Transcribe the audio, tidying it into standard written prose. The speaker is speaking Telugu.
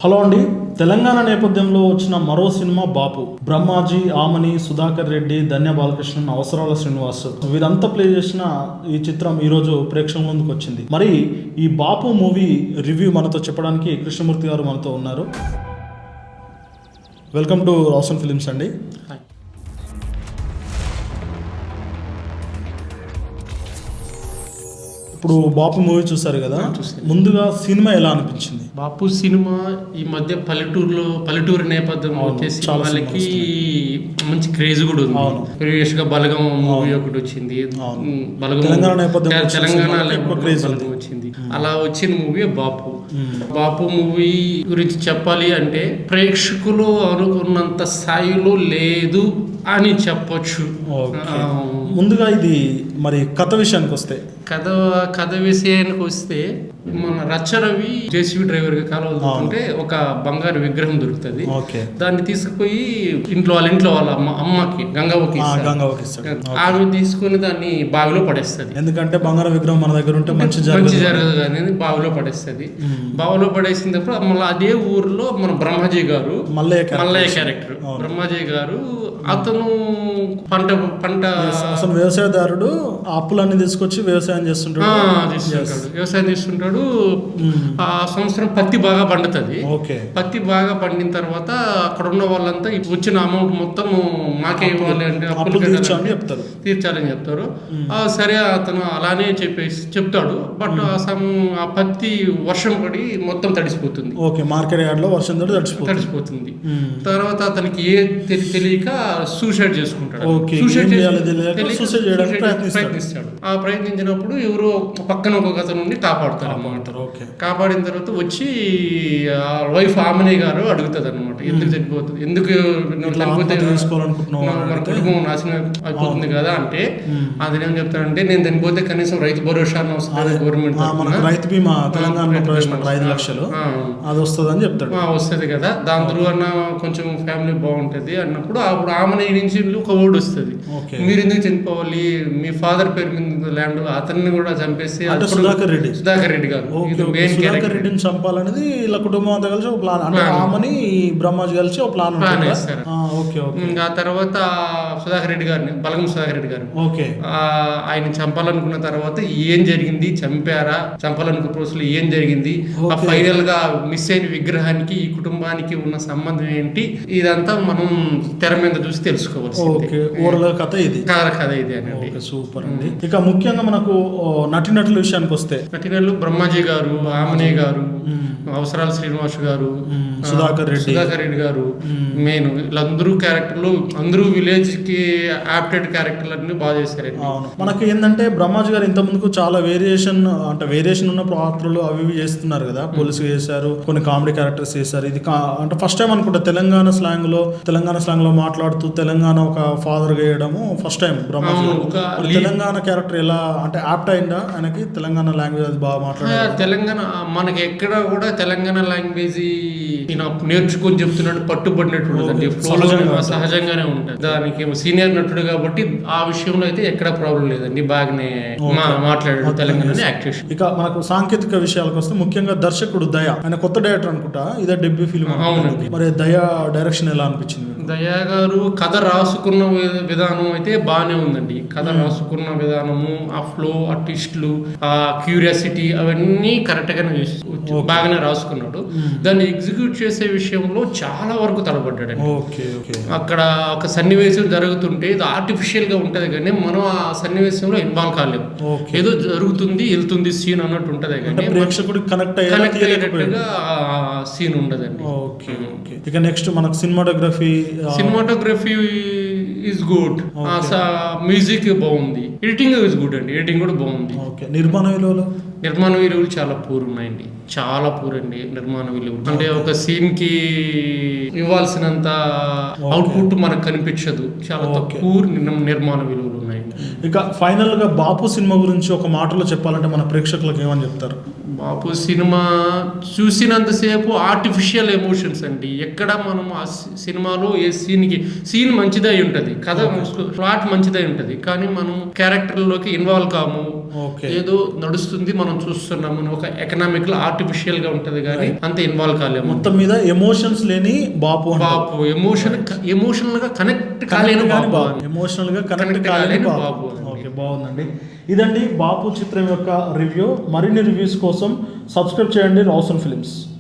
హలో అండి. తెలంగాణ నేపథ్యంలో వచ్చిన మరో సినిమా బాపు. బ్రహ్మాజీ, ఆమని, సుధాకర్ రెడ్డి, ధన్య బాలకృష్ణన్, అవసరాల శ్రీనివాస్ వీరంతా ప్లే చేసిన ఈ చిత్రం ఈరోజు ప్రేక్షకుల ముందుకు వచ్చింది. మరి ఈ బాపు మూవీ రివ్యూ మనతో చెప్పడానికి కృష్ణమూర్తి గారు మనతో ఉన్నారు. వెల్కమ్ టు రాసన్ ఫిలిమ్స్ అండి. ఇప్పుడు బాపు మూవీ చూసారు కదా, ముందుగా సినిమా ఎలా అనిపించింది? బాపు సినిమా ఈ మధ్య పల్లెటూరు నేపథ్యంలో వచ్చేసి వాళ్ళకి మంచి క్రేజ్ కూడా ఉంది. ప్రీవియస్ గా బలగం మూవీ ఒకటి వచ్చింది, బలగం తెలంగాణ వచ్చింది. అలా వచ్చిన మూవీ బాపు మూవీ గురించి చెప్పాలి అంటే ప్రేక్షకులు అనుకున్నంత స్థాయిలో లేదు అని చెప్పొచ్చు. ముందుగా ఇది మరి కథ విషయానికి వస్తే మన రచ్చరవి జేసీబీ డ్రైవర్ గా కాలువతుంటే ఒక బంగారు విగ్రహం దొరుకుతుంది. దాన్ని తీసుకుపోయి వాళ్ళ అమ్మకి గంగవ్వకి ఆమె తీసుకుని దాన్ని బావిలో పడేస్తుంది. ఎందుకంటే బంగారు విగ్రహం మన దగ్గర ఉంటే మంచి జరగదు కానీ బావిలో పడేస్తుంది. బావిలో పడేసినప్పుడు మళ్ళీ అదే ఊర్లో మన బ్రహ్మాజీ గారు మల్లయ్య క్యారెక్టర్ బ్రహ్మాజీ గారు అతను పంట అసలు వ్యవసాయదారుడు అప్పులన్నీ తీసుకొచ్చి వ్యవసాయం చేస్తుంటాడు. వ్యవసాయం చేస్తుంటాడు. ఆ సంవత్సరం పత్తి బాగా పండుతుంది. పత్తి బాగా పండిన తర్వాత అక్కడ ఉన్న వాళ్ళంతా వచ్చిన అమౌంట్ మొత్తం మాకే ఇవ్వాలి అంటే అప్పులు తీర్చాలని చెప్తారు. సరే అతను అలానే చెప్తాడు. బట్ ఆ పత్తి వర్షం పడి మొత్తం తడిసిపోతుంది. మార్కెట్ యార్డ్ లో వర్షం తడిసిపోతుంది. తర్వాత అతనికి తెలియక సూసైడ్ చేసుకుంటాడు. ప్రయత్నిస్తాడు. ఆ ప్రయత్నించినప్పుడు ఎవరో పక్కన ఒక అతను నుండి కాపాడుతారు అన్నమాట. కాపాడిన తర్వాత వచ్చి వైఫ్ ఆమని గారు అడుగుతుంది అనమాట, ఎందుకు చనిపోతుంది, ఎందుకు చనిపోతే మన కుటుంబం నాశనం అయిపోతుంది కదా అంటే అది ఏం చెప్తాడంటే, నేను చనిపోతే కనీసం రైతు భరోసా వస్తుంది, గవర్నమెంట్ రైతు బీమా తెలంగాణ 5 లక్షలు అది వస్తుంది చెప్తాడు. వస్తుంది కదా, దాని ద్వారా కొంచెం ఫ్యామిలీ బాగుంటది అన్నప్పుడు అప్పుడు ఆమె నుంచి ఒక ఓడి వస్తుంది, మీరు ఎందుకు చనిపోవాలి, మీ ఫాదర్ పేరు మీద ల్యాండ్, అతన్ని కూడా చంపేసి సుధాకర్ రెడ్డి గారు రెడ్డిని చంపాలనేది ఇలా కుటుంబం అంతా కలిసి ఒక ప్లాన్, అంటే ఆమెని బ్రహ్మాజీ కలిసి ఒక ప్లాన్ వేస్తారు. ఆ తర్వాత సుధాకర్ రెడ్డి గారిని బలగం సుధాకర్ రెడ్డి గారు ఆయన చంపాలనుకున్న తర్వాత ఏం జరిగింది, చంపాలనుకున్న ప్రాసెస్లో ఏం జరిగింది, ఆ ఫైనల్ గా మిస్ అయిన విగ్రహానికి ఈ కుటుంబానికి ఉన్న సంబంధం ఏంటి, ఇదంతా మనం తెర మీద చూసి తెలుసుకోవచ్చు. కథ ఇది అనండి. సూపర్ అండి. ఇక ముఖ్యంగా మనకు నటీనటుల విషయానికి వస్తే నటీనటులు బ్రహ్మాజీ గారు, ఆమనే గారు, అవసరాల శ్రీనివాస్ గారు, సుధాకర్ రెడ్డి గారు మెయిన్ వీళ్ళందరూ క్యారెక్టర్లు, అందరూ విలేజ్ కి యాప్టెడ్ క్యారెక్టర్లు అన్ని బాగా చేశారు. మనకి ఏంటంటే బ్రహ్మాజీ గారు ఇంత ముందుకు చాలా వేరియేషన్ ఉన్న పాత్రలు అవి చేస్తున్నారు కదా, పోలీసు చేశారు, కొన్ని కామెడీ క్యారెక్టర్స్ చేశారు. ఇది అంటే ఫస్ట్ టైం అనుకుంటా తెలంగాణ స్లాంగ్ లో మాట్లాడుతూ తెలంగాణ ఒక ఫాదర్ గా వేయడము first time Brahmaji. Telangana character ఎలా అంటే యాప్ట్ అయిందా ఆయనకి? తెలంగాణ లాంగ్వేజ్ అది బాగా మాట్లాడారు. తెలంగాణ మనకి ఎక్కడ కూడా తెలంగాణ లాంగ్వేజ్ నేర్చుకొని చెప్తున్నాడు, పట్టుబడినట్టు సహజంగానే ఉంటుంది. దానికి సీనియర్ నటుడు కాబట్టి ఆ విషయంలో అయితే ఎక్కడ ప్రాబ్లం లేదండి, బాగానే మాట్లాడాడు తెలంగాణ యాక్ట్ చేసి. ఇక మనకు సాంకేతిక విషయాలకు వస్తే ముఖ్యంగా దర్శకుడు దయ, ఆయన కొత్త డైరెక్టర్ అనుకుంటా, ఇదే డెబ్యూ ఫిల్మ్. మరి దయ డైరెక్షన్ ఎలా అనిపించింది? దయా గారు కథ రాసుకున్న విధానం అయితే బాగానే ఉందండి. కథ రాసుకున్న విధానము, ఆ ఫ్లో, ఆ ట్విస్ట్లు, ఆ క్యూరియాసిటీ అవన్నీ కరెక్ట్ గానే బాగానే రాసుకున్నాడు. దాన్ని ఎగ్జిక్యూట్ చేసే విషయంలో చాలా వరకు తడబడ్డాడు. అక్కడ ఒక సన్నివేశం జరుగుతుంటే ఇది ఆర్టిఫిషియల్ గా ఉంటది కానీ మనం ఆ సన్నివేశంలో ఇన్వాల్వ్ కాలేము. ఏదో జరుగుతుంది వెళ్తుంది సీన్ అన్నట్టు ఉంటది కానీ ప్రేక్షకుడికి కనెక్ట్ అయ్యేటట్టుగా సీన్ ఉండదండి. ఇక నెక్స్ట్ మనకు సినిమాటోగ్రఫీ ఈజ్ గుడ్, మ్యూజిక్ బాగుంది, ఎడిటింగ్ ఈజ్ గుడ్ అండి, ఎడిటింగ్ కూడా బాగుంది. నిర్మాణ విలువలు చాలా పూర్ ఉన్నాయండి, చాలా పూర్ అండి నిర్మాణ విలువలు. అంటే ఒక సీన్ కి ఇవ్వాల్సినంత అవుట్పుట్ మనకు కనిపించదు, చాలా తక్కువ నిర్మాణ విలువలు ఉన్నాయండి. ఇక ఫైనల్ గా బాపు సినిమా గురించి ఒక మాటలో చెప్పాలంటే మన ప్రేక్షకులకు ఏమని చెప్తారు? బాపు సినిమా చూసినంతసేపు ఆర్టిఫిషియల్ ఎమోషన్స్ అండి. ఎక్కడ మనం ఆ సినిమాలో ఏ సీన్ మంచిదై ఉంటుంది, కథ ప్లాట్ మంచిదై ఉంటుంది, కానీ మనం క్యారెక్టర్లోకి ఇన్వాల్వ్ కాము, ఓకే. ఏదో నడుస్తుంది మనం చూస్తున్నాము అని ఒక ఎకనామికల్ ఆర్టిఫిషియల్ గా ఉంటది కానీ అంత ఇన్వాల్వ్ కాలేము. మొత్తం మీద ఎమోషన్స్ లేని బాపు అంటారు. బాపు ఎమోషనల్ గా కనెక్ట్ కాలేని బాబు అని. ఎమోషనల్ గా కనెక్ట్ Connect కాలేని కాలేని బాపు. బాపు అని. ఓకే, బాగుందండి. ఇదండి బాపు చిత్రం యొక్క రివ్యూ. మరిన్ని రివ్యూస్ కోసం సబ్స్క్రైబ్ చేయండి రావుసన్ ఫిలిమ్స్.